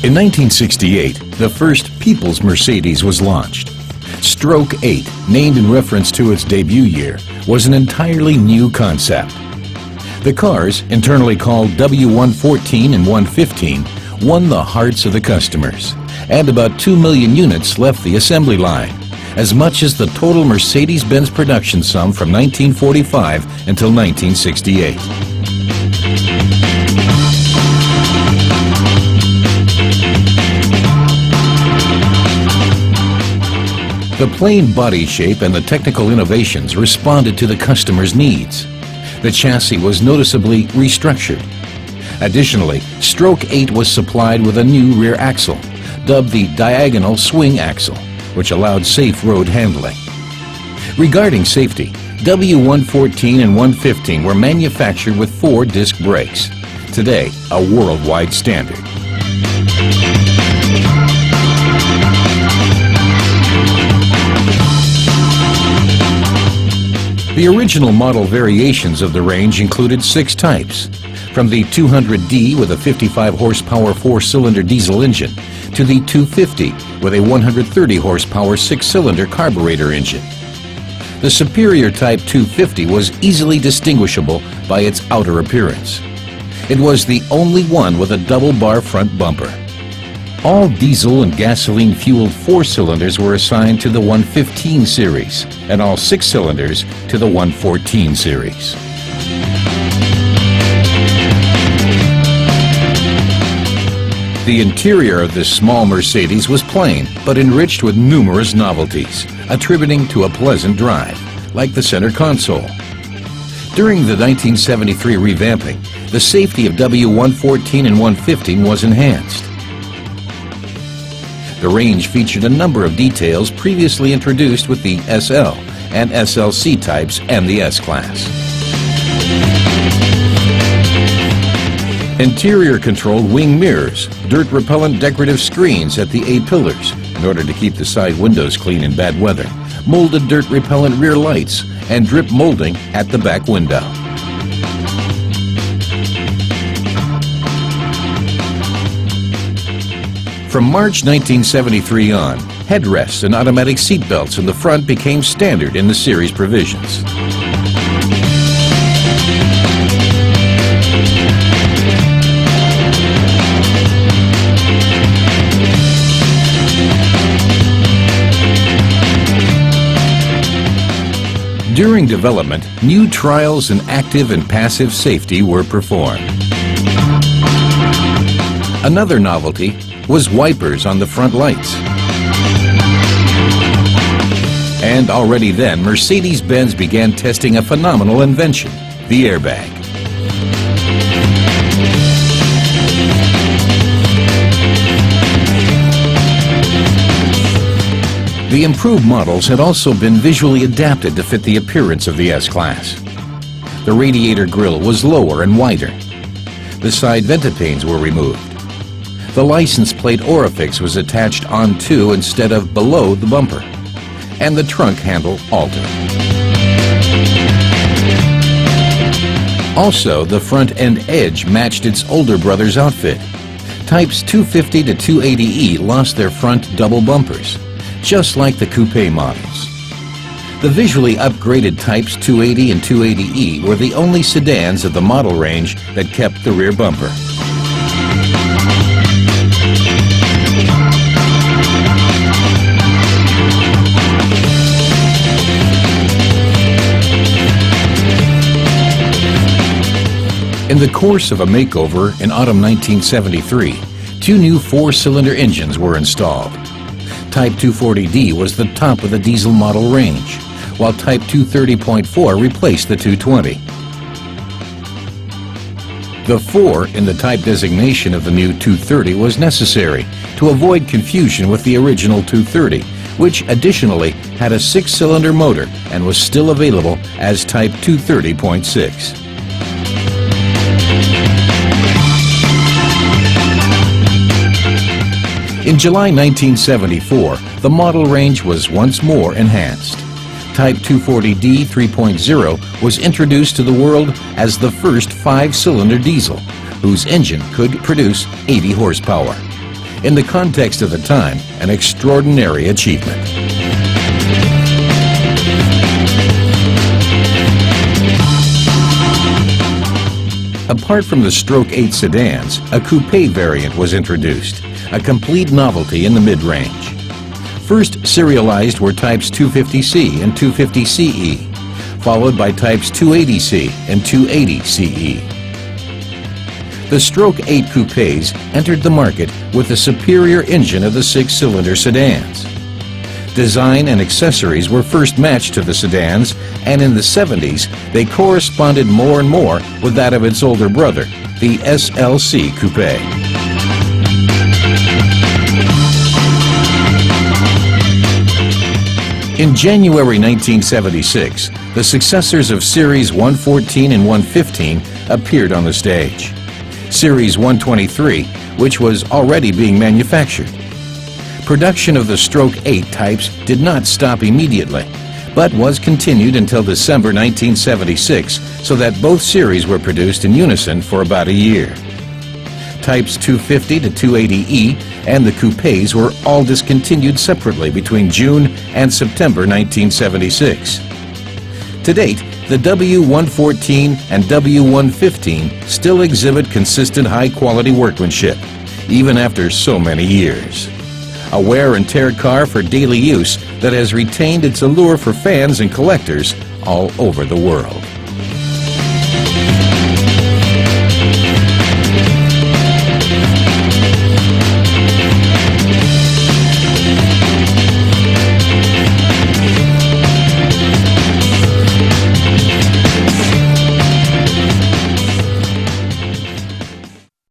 In 1968, the first People's Mercedes was launched. Stroke 8, named in reference to its debut year, was an entirely new concept. The cars, internally called W114 and 115, won the hearts of the customers, and about 2 million units left the assembly line, as much as the total Mercedes-Benz production sum from 1945 until 1968. The plain body shape and the technical innovations responded to the customer's needs. The chassis was noticeably restructured. Additionally, Stroke 8 was supplied with a new rear axle, dubbed the diagonal swing axle, which allowed safe road handling. Regarding safety, W114 and 115 were manufactured with 4 disc brakes, today a worldwide standard. The original model variations of the range included 6 types, from the 200D with a 55 horsepower 4-cylinder diesel engine to the 250 with a 130 horsepower 6-cylinder carburetor engine. The superior Type 250 was easily distinguishable by its outer appearance. It was the only one with a double-bar front bumper. All diesel and gasoline-fueled 4-cylinders were assigned to the 115 series, and all 6 cylinders to the 114 series. The interior of this small Mercedes was plain, but enriched with numerous novelties, attributing to a pleasant drive, like the center console. During the 1973 revamping, the safety of W114 and 115 was enhanced. The range featured a number of details previously introduced with the SL and SLC types and the S-Class. Interior controlled wing mirrors, dirt-repellent decorative screens at the A-pillars in order to keep the side windows clean in bad weather, molded dirt-repellent rear lights, and drip molding at the back window. From March 1973 on, headrests and automatic seat belts in the front became standard in the series provisions. During development, new trials in active and passive safety were performed. Another novelty was wipers on the front lights. And already then, Mercedes-Benz began testing a phenomenal invention, the airbag. The improved models had also been visually adapted to fit the appearance of the S-Class. The radiator grille was lower and wider. The side ventipanes were removed. The license plate orifice was attached onto instead of below the bumper, and the trunk handle altered. Also, the front end edge matched its older brother's outfit. Types 250 to 280E lost their front double bumpers, just like the coupe models. The visually upgraded Types 280 and 280E were the only sedans of the model range that kept the rear bumper. In the course of a makeover in autumn 1973, 2 new 4-cylinder engines were installed. Type 240D was the top of the diesel model range, while Type 230.4 replaced the 220. The 4 in the type designation of the new 230 was necessary to avoid confusion with the original 230, which additionally had a 6-cylinder motor and was still available as Type 230.6. In July 1974, the model range was once more enhanced. Type 240D 3.0 was introduced to the world as the first 5-cylinder diesel, whose engine could produce 80 horsepower. In the context of the time, an extraordinary achievement. Apart from the Stroke 8 sedans, a coupe variant was introduced, a complete novelty in the mid-range. First serialized were types 250C and 250CE, followed by types 280C and 280CE. The Stroke 8 coupes entered the market with the superior engine of the six-cylinder sedans. Design and accessories were first matched to the sedans, and in the 70s, they corresponded more and more with that of its older brother, the SLC Coupe. In January 1976, the successors of Series 114 and 115 appeared on the stage. Series 123, which was already being manufactured. Production of the Stroke 8 types did not stop immediately, but was continued until December 1976, so that both series were produced in unison for about a year. Types 250 to 280E and the coupes were all discontinued separately between June and September 1976. To date, the W114 and W115 still exhibit consistent high-quality workmanship, even after so many years. A wear and tear car for daily use that has retained its allure for fans and collectors all over the world.